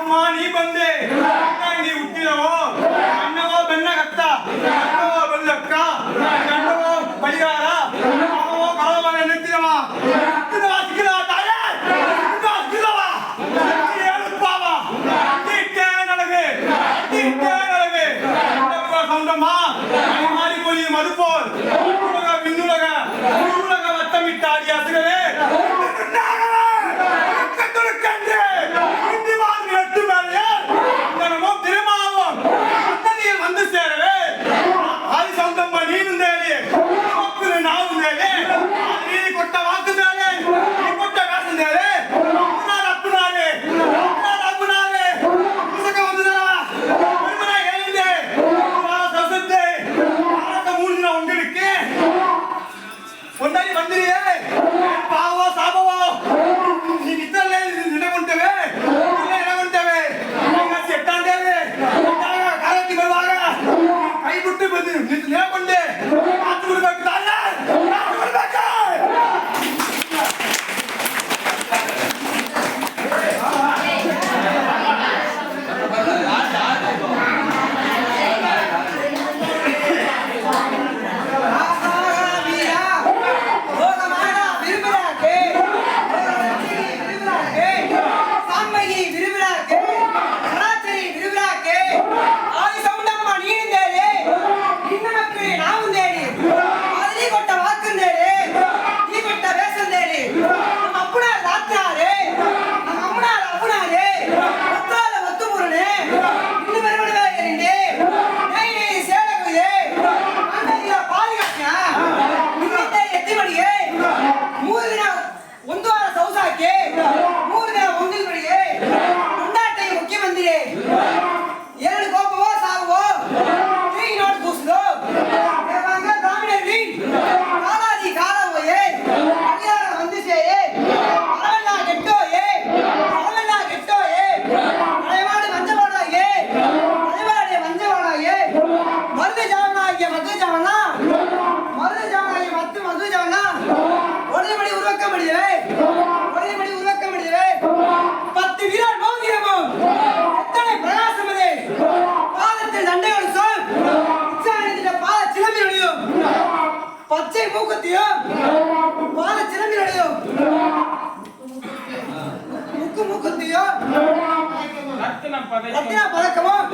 நீ ಬಂದೆ ನೀ ಹುಟ್ಟಿದವೋ ಅಣ್ಣವೋ ಬೆನ್ನ ಕತ್ತ ಅಣ್ಣವೋ ಬೆಲ್ಲಕ್ಕ ಗಂಡವೋ ಬಳಿಗಾರ ಅವೋ ಕಳವ ನೆತ್ತಿದವ ಸಿಕ್ಕಿದವ ತಾಯೇ ಸಿಕ್ಕಿದವ ಹೇಳುತ್ತಾವ ಇಟ್ಟೆ ನನಗೆ ಸೌಂಡಮ್ಮ ಮಾರಿಕೊಳ್ಳಿ ಮರುಪೋಲ್ ಬಿನ್ನುಲಗ வட்டமிட்டாடி அசுரவே வந்து சேரவே ஆதி சௌந்தம்மா நீனும் தேடி நாவும் தேடி நீ கொட்ட வாக்கு தேடி நீ கொட்ட வேஷம் தேடி அப்புனாரு வந்து எழுந்து சசத்தை மூணு உங்களுக்கு ஒன்னாடி வந்துறியே பாவோ சாபவோ நீ நித்தல்ல நினைவுಂಟವೆ நினைவுಂಟವೆ நீங்க செட்டாண்டே காலத்தி வருவாங்க கை விட்டு வந்து நினைவுಂಟೆ காத்து விடுಬೇಕು தாயா காத்து விடுಬೇಕು பச்சை மூக்கத்தையும் பால சிலம்பிலையும் மூக்கத்தையும் ரத்தின பதக்கமும்